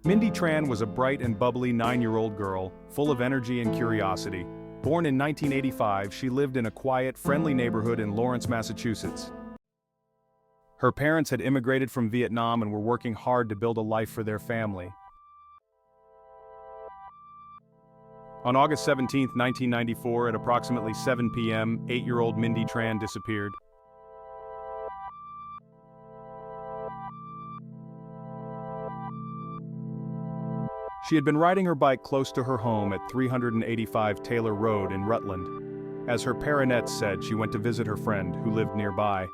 Mindy Tran was a bright and bubbly 9-year-old girl, full of energy and curiosity. Born in 1985, she lived in a quiet, friendly neighborhood in Lawrence, Massachusetts. Her parents had immigrated from Vietnam and were working hard to build a life for their family. On August 17, 1994, at approximately 7 p.m., 8-year-old Mindy Tran disappeared. She had been riding her bike close to her home at 385 Taylor Road in Rutland. As her parents said, she went to visit her friend, who lived nearby.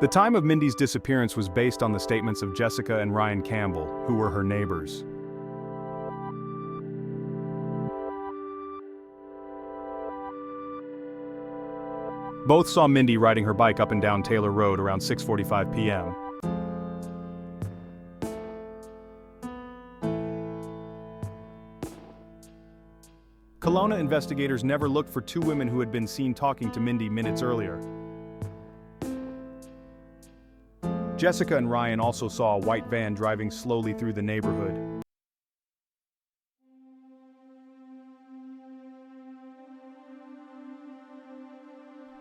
The time of Mindy's disappearance was based on the statements of Jessica and Ryan Campbell, who were her neighbors. Both saw Mindy riding her bike up and down Taylor Road around 6:45 p.m. Kelowna investigators never looked for two women who had been seen talking to Mindy minutes earlier. Jessica and Ryan also saw a white van driving slowly through the neighborhood.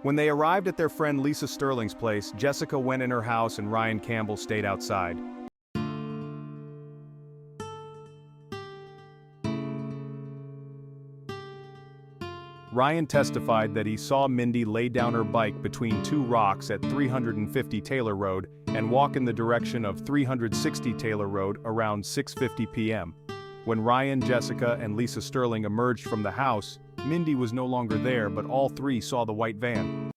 When they arrived at their friend Lisa Sterling's place, Jessica went in her house and Ryan Campbell stayed outside. Ryan testified that he saw Mindy lay down her bike between two rocks at 350 Taylor Road and walk in the direction of 360 Taylor Road around 6:50 p.m. When Ryan, Jessica, and Lisa Sterling emerged from the house, Mindy was no longer there, but all three saw the white van.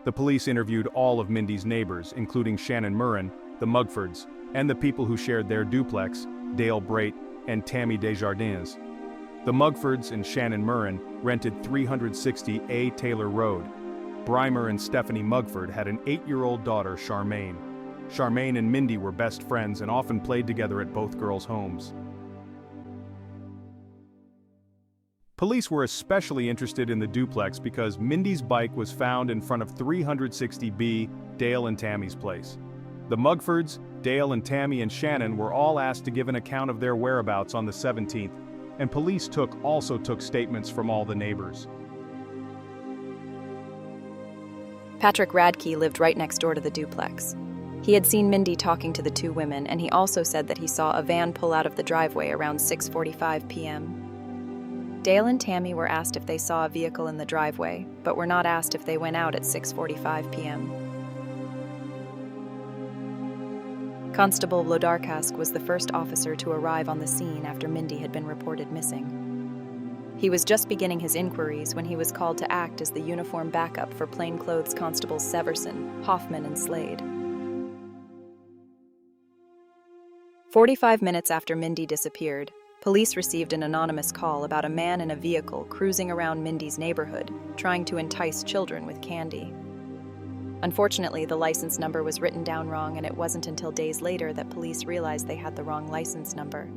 The police interviewed all of Mindy's neighbors, including Shannon Murren, the Mugfords, and the people who shared their duplex, Dale Brait and Tammy Desjardins. The Mugfords and Shannon Murren rented 360A Taylor Road. Brymer and Stephanie Mugford had an 8-year-old daughter, Charmaine. Charmaine and Mindy were best friends and often played together at both girls' homes. Police were especially interested in the duplex because Mindy's bike was found in front of 360B, Dale and Tammy's place. The Mugfords, Dale and Tammy and Shannon were all asked to give an account of their whereabouts on the 17th, and police also took statements from all the neighbors. Patrick Radke lived right next door to the duplex. He had seen Mindy talking to the two women, and he also said that he saw a van pull out of the driveway around 6:45 p.m. Dale and Tammy were asked if they saw a vehicle in the driveway, but were not asked if they went out at 6:45 p.m. Constable Lodarkask was the first officer to arrive on the scene after Mindy had been reported missing. He was just beginning his inquiries when he was called to act as the uniform backup for plainclothes constables Severson, Hoffman, and Slade. 45 minutes after Mindy disappeared, police received an anonymous call about a man in a vehicle cruising around Mindy's neighborhood, trying to entice children with candy. Unfortunately, the license number was written down wrong, and it wasn't until days later that police realized they had the wrong license number.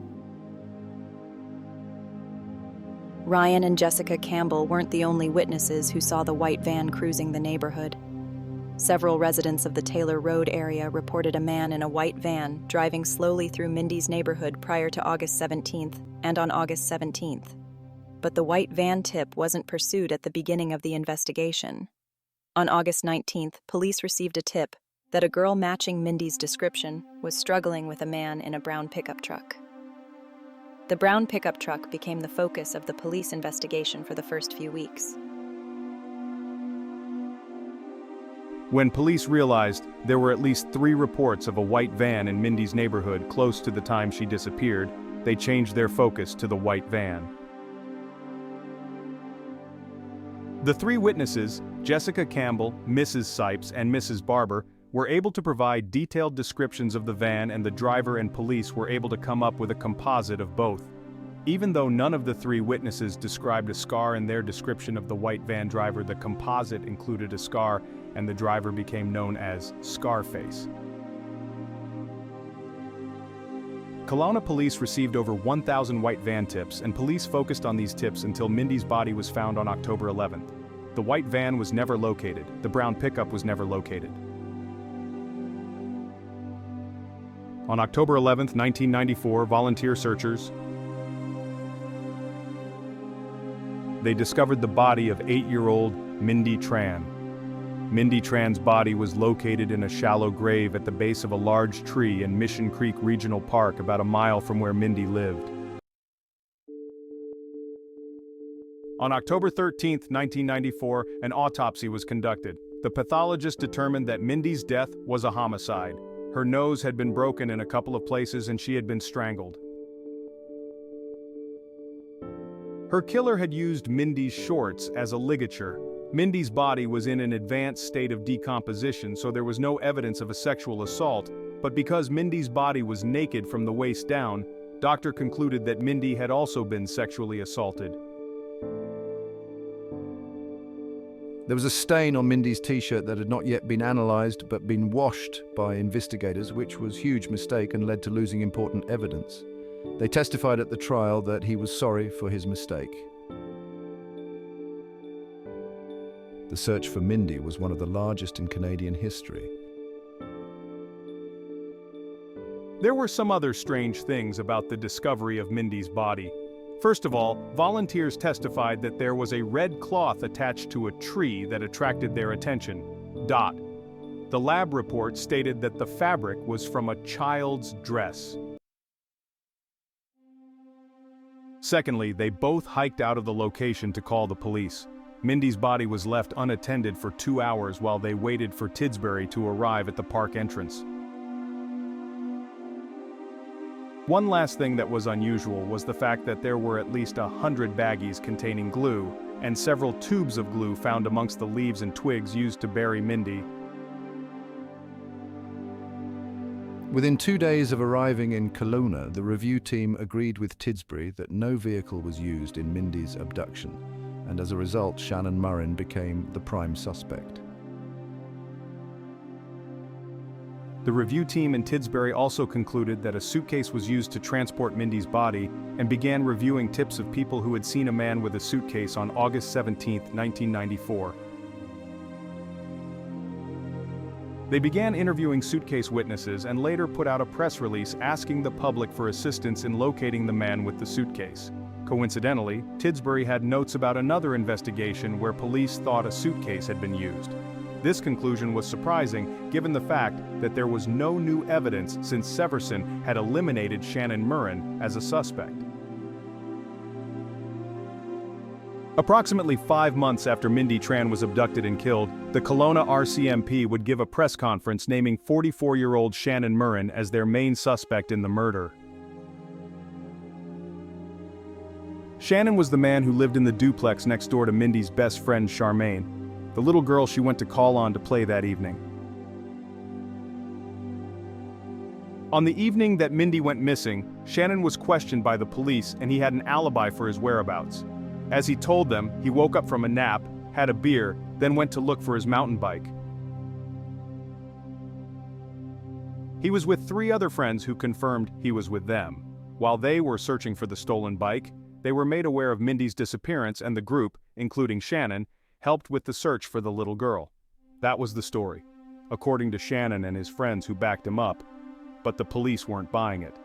Ryan and Jessica Campbell weren't the only witnesses who saw the white van cruising the neighborhood. Several residents of the Taylor Road area reported a man in a white van driving slowly through Mindy's neighborhood prior to August 17th and on August 17th. But the white van tip wasn't pursued at the beginning of the investigation. On August 19th, police received a tip that a girl matching Mindy's description was struggling with a man in a brown pickup truck. The brown pickup truck became the focus of the police investigation for the first few weeks. When police realized there were at least 3 reports of a white van in Mindy's neighborhood close to the time she disappeared, they changed their focus to the white van. The 3 witnesses, Jessica Campbell, Mrs. Sipes, and Mrs. Barber, were able to provide detailed descriptions of the van, and the driver and police were able to come up with a composite of both. Even though none of the 3 witnesses described a scar in their description of the white van driver, the composite included a scar, and the driver became known as Scarface. Kelowna police received over 1,000 white van tips, and police focused on these tips until Mindy's body was found on October 11th. The white van was never located. The brown pickup was never located. On October 11, 1994, volunteer searchers discovered the body of 8-year-old Mindy Tran. Mindy Tran's body was located in a shallow grave at the base of a large tree in Mission Creek Regional Park, about a mile from where Mindy lived. On October 13, 1994, an autopsy was conducted. The pathologist determined that Mindy's death was a homicide. Her nose had been broken in a couple of places and she had been strangled. Her killer had used Mindy's shorts as a ligature. Mindy's body was in an advanced state of decomposition, so there was no evidence of a sexual assault, but because Mindy's body was naked from the waist down, doctor concluded that Mindy had also been sexually assaulted. There was a stain on Mindy's t-shirt that had not yet been analysed but been washed by investigators, which was a huge mistake and led to losing important evidence. They testified at the trial that he was sorry for his mistake. The search for Mindy was one of the largest in Canadian history. There were some other strange things about the discovery of Mindy's body. First of all, volunteers testified that there was a red cloth attached to a tree that attracted their attention. The lab report stated that the fabric was from a child's dress. Secondly, they both hiked out of the location to call the police. Mindy's body was left unattended for 2 hours while they waited for Tidsbury to arrive at the park entrance. One last thing that was unusual was the fact that there were at least 100 baggies containing glue, and several tubes of glue found amongst the leaves and twigs used to bury Mindy. Within 2 days of arriving in Kelowna, the review team agreed with Tidsbury that no vehicle was used in Mindy's abduction, and as a result, Shannon Murren became the prime suspect. The review team in Tidsbury also concluded that a suitcase was used to transport Mindy's body and began reviewing tips of people who had seen a man with a suitcase on August 17, 1994. They began interviewing suitcase witnesses and later put out a press release asking the public for assistance in locating the man with the suitcase. Coincidentally, Tidsbury had notes about another investigation where police thought a suitcase had been used. This conclusion was surprising given the fact that there was no new evidence since Severson had eliminated Shannon Murren as a suspect. Approximately 5 months after Mindy Tran was abducted and killed, the Kelowna RCMP would give a press conference naming 44-year-old Shannon Murren as their main suspect in the murder. Shannon was the man who lived in the duplex next door to Mindy's best friend Charmaine, the little girl she went to call on to play that evening. On the evening that Mindy went missing, Shannon was questioned by the police and he had an alibi for his whereabouts. As he told them, he woke up from a nap, had a beer, then went to look for his mountain bike. He was with 3 other friends who confirmed he was with them. While they were searching for the stolen bike, they were made aware of Mindy's disappearance and the group, including Shannon, helped with the search for the little girl. That was the story, according to Shannon and his friends who backed him up, but the police weren't buying it.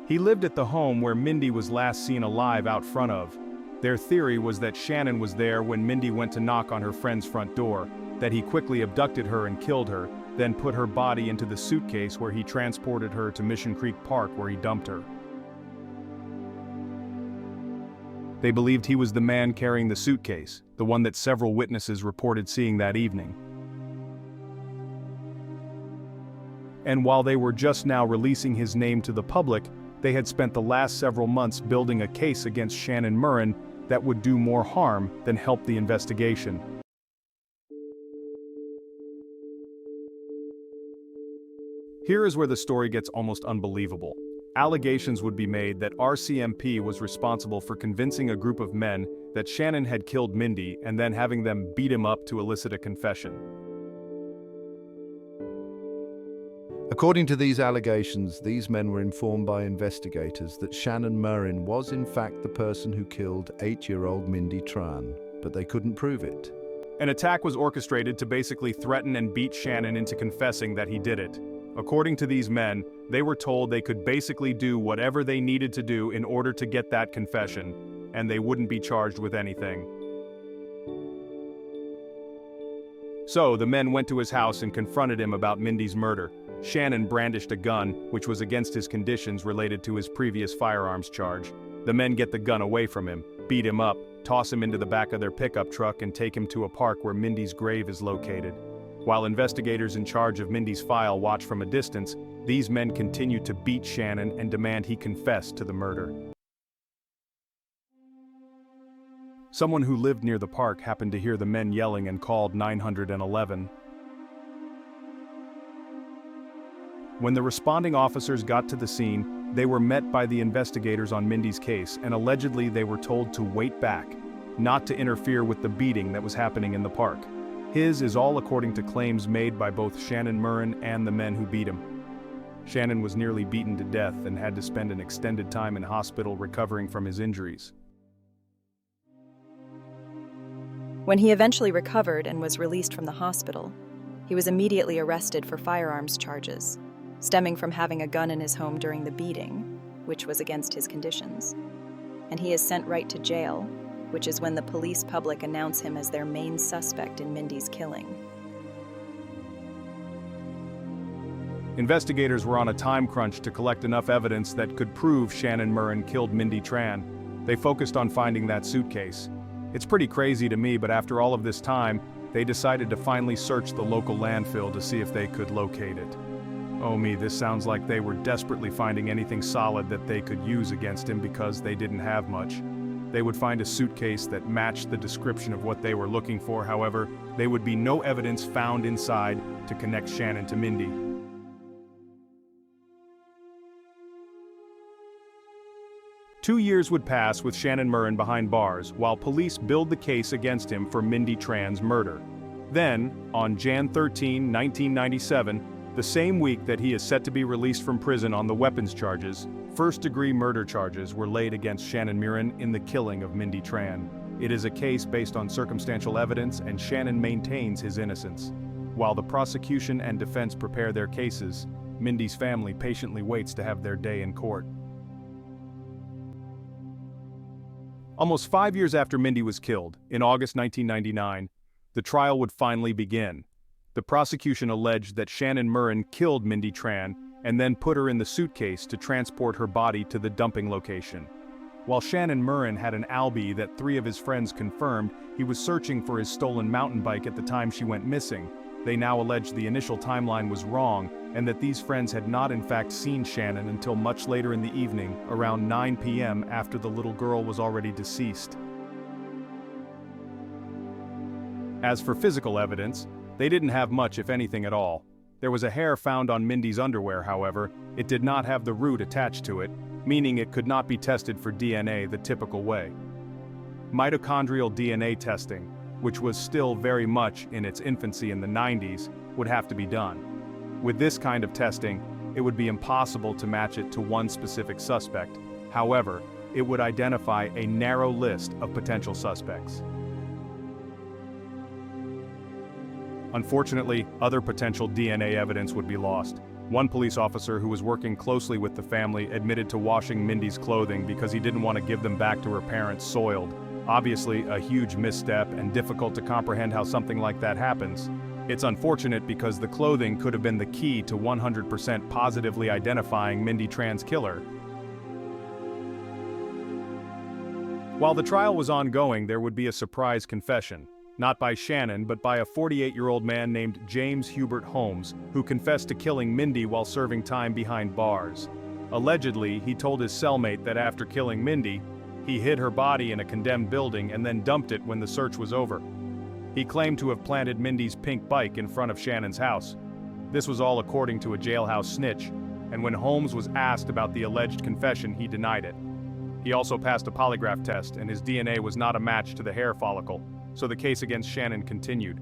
He lived at the home where Mindy was last seen alive out front of. Their theory was that Shannon was there when Mindy went to knock on her friend's front door, that he quickly abducted her and killed her, then put her body into the suitcase where he transported her to Mission Creek Park where he dumped her. They believed he was the man carrying the suitcase, the one that several witnesses reported seeing that evening. And while they were just now releasing his name to the public, they had spent the last several months building a case against Shannon Murren that would do more harm than help the investigation. Here is where the story gets almost unbelievable. Allegations would be made that RCMP was responsible for convincing a group of men that Shannon had killed Mindy and then having them beat him up to elicit a confession. According to these allegations, these men were informed by investigators that Shannon Murrin was in fact the person who killed 8-year-old Mindy Tran, but they couldn't prove it. An attack was orchestrated to basically threaten and beat Shannon into confessing that he did it. According to these men, they were told they could basically do whatever they needed to do in order to get that confession, and they wouldn't be charged with anything. So, the men went to his house and confronted him about Mindy's murder. Shannon brandished a gun, which was against his conditions related to his previous firearms charge. The men get the gun away from him, beat him up, toss him into the back of their pickup truck and take him to a park where Mindy's grave is located. While investigators in charge of Mindy's file watch from a distance, these men continue to beat Shannon and demand he confess to the murder. Someone who lived near the park happened to hear the men yelling and called 911. When the responding officers got to the scene, they were met by the investigators on Mindy's case, and allegedly they were told to wait back, not to interfere with the beating that was happening in the park. His is all according to claims made by both Shannon Murrin and the men who beat him. Shannon was nearly beaten to death and had to spend an extended time in hospital recovering from his injuries. When he eventually recovered and was released from the hospital, he was immediately arrested for firearms charges, stemming from having a gun in his home during the beating, which was against his conditions. And he is sent right to jail, which is when the police public announce him as their main suspect in Mindy's killing. Investigators were on a time crunch to collect enough evidence that could prove Shannon Murrin killed Mindy Tran. They focused on finding that suitcase. It's pretty crazy to me, but after all of this time, they decided to finally search the local landfill to see if they could locate it. Oh me, this sounds like they were desperately finding anything solid that they could use against him because they didn't have much. They would find a suitcase that matched the description of what they were looking for. However, there would be no evidence found inside to connect Shannon to Mindy. Two years would pass with Shannon Murrin behind bars while police build the case against him for Mindy Tran's murder. Then, on Jan 13, 1997, the same week that he is set to be released from prison on the weapons charges, first-degree murder charges were laid against Shannon Murrin in the killing of Mindy Tran. It is a case based on circumstantial evidence, and Shannon maintains his innocence. While the prosecution and defense prepare their cases, Mindy's family patiently waits to have their day in court. Almost 5 years after Mindy was killed, in August 1999, the trial would finally begin. The prosecution alleged that Shannon Murrin killed Mindy Tran and then put her in the suitcase to transport her body to the dumping location. While Shannon Murrin had an alibi that 3 of his friends confirmed, he was searching for his stolen mountain bike at the time she went missing. They now allege the initial timeline was wrong and that these friends had not in fact seen Shannon until much later in the evening, around 9 p.m. after the little girl was already deceased. As for physical evidence, they didn't have much, if anything at all. There was a hair found on Mindy's underwear, however. It did not have the root attached to it, meaning it could not be tested for DNA the typical way. Mitochondrial DNA testing, which was still very much in its infancy in the 90s, would have to be done. With this kind of testing, it would be impossible to match it to one specific suspect. However, it would identify a narrow list of potential suspects. Unfortunately, other potential DNA evidence would be lost. One police officer who was working closely with the family admitted to washing Mindy's clothing because he didn't want to give them back to her parents soiled. Obviously, a huge misstep and difficult to comprehend how something like that happens. It's unfortunate because the clothing could have been the key to 100% positively identifying Mindy Tran's killer. While the trial was ongoing, there would be a surprise confession. Not by Shannon, but by a 48-year-old man named James Hubert Holmes, who confessed to killing Mindy while serving time behind bars. Allegedly, he told his cellmate that after killing Mindy, he hid her body in a condemned building and then dumped it when the search was over. He claimed to have planted Mindy's pink bike in front of Shannon's house. This was all according to a jailhouse snitch, and when Holmes was asked about the alleged confession, he denied it. He also passed a polygraph test, and his DNA was not a match to the hair follicle, so the case against Shannon continued.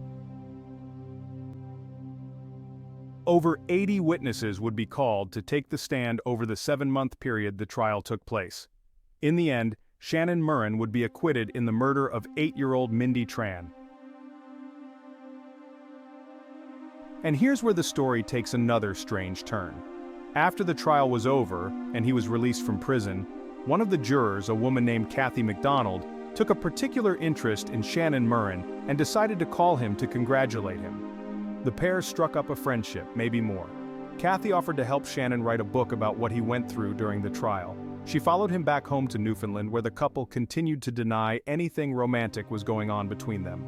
Over 80 witnesses would be called to take the stand over the 7-month period the trial took place. In the end, Shannon Murren would be acquitted in the murder of 8-year-old Mindy Tran. And here's where the story takes another strange turn. After the trial was over, and he was released from prison, one of the jurors, a woman named Kathy McDonald, took a particular interest in Shannon Murren and decided to call him to congratulate him. The pair struck up a friendship, maybe more. Kathy offered to help Shannon write a book about what he went through during the trial. She followed him back home to Newfoundland, where the couple continued to deny anything romantic was going on between them.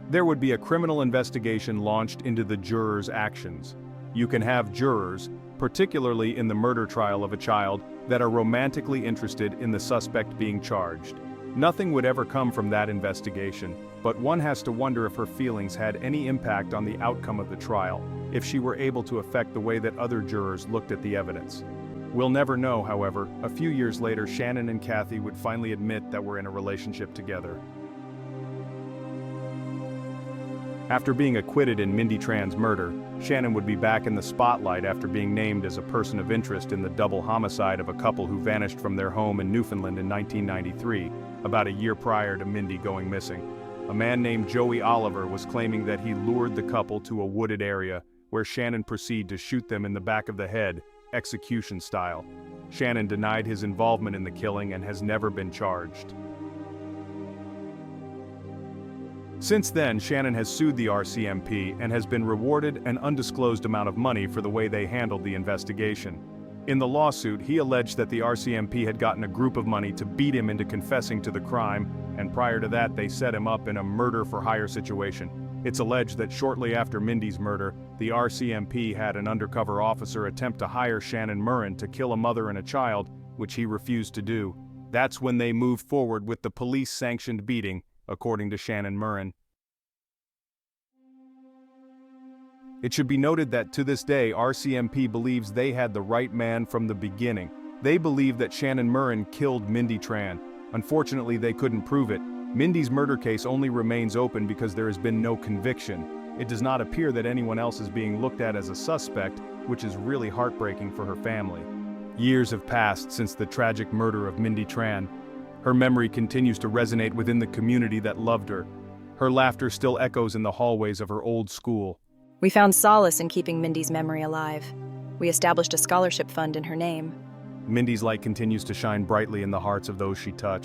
There would be a criminal investigation launched into the jurors' actions. You can have jurors, particularly in the murder trial of a child, that are romantically interested in the suspect being charged. Nothing would ever come from that investigation, but one has to wonder if her feelings had any impact on the outcome of the trial, if she were able to affect the way that other jurors looked at the evidence. We'll never know, however. A few years later, Shannon and Kathy would finally admit that we're in a relationship together. After being acquitted in Mindy Tran's murder, Shannon would be back in the spotlight after being named as a person of interest in the double homicide of a couple who vanished from their home in Newfoundland in 1993, about a year prior to Mindy going missing. A man named Joey Oliver was claiming that he lured the couple to a wooded area where Shannon proceeded to shoot them in the back of the head, execution style. Shannon denied his involvement in the killing and has never been charged. Since then, Shannon has sued the RCMP and has been rewarded an undisclosed amount of money for the way they handled the investigation. In the lawsuit, he alleged that the RCMP had gotten a group of money to beat him into confessing to the crime, and prior to that they set him up in a murder-for-hire situation. It's alleged that shortly after Mindy's murder, the RCMP had an undercover officer attempt to hire Shannon Murren to kill a mother and a child, which he refused to do. That's when they moved forward with the police-sanctioned beating, according to Shannon Murren. It should be noted that to this day, RCMP believes they had the right man from the beginning. They believe that Shannon Murren killed Mindy Tran. Unfortunately, they couldn't prove it. Mindy's murder case only remains open because there has been no conviction. It does not appear that anyone else is being looked at as a suspect, which is really heartbreaking for her family. Years have passed since the tragic murder of Mindy Tran. Her memory continues to resonate within the community that loved her. Her laughter still echoes in the hallways of her old school. We found solace in keeping Mindy's memory alive. We established a scholarship fund in her name. Mindy's light continues to shine brightly in the hearts of those she touched.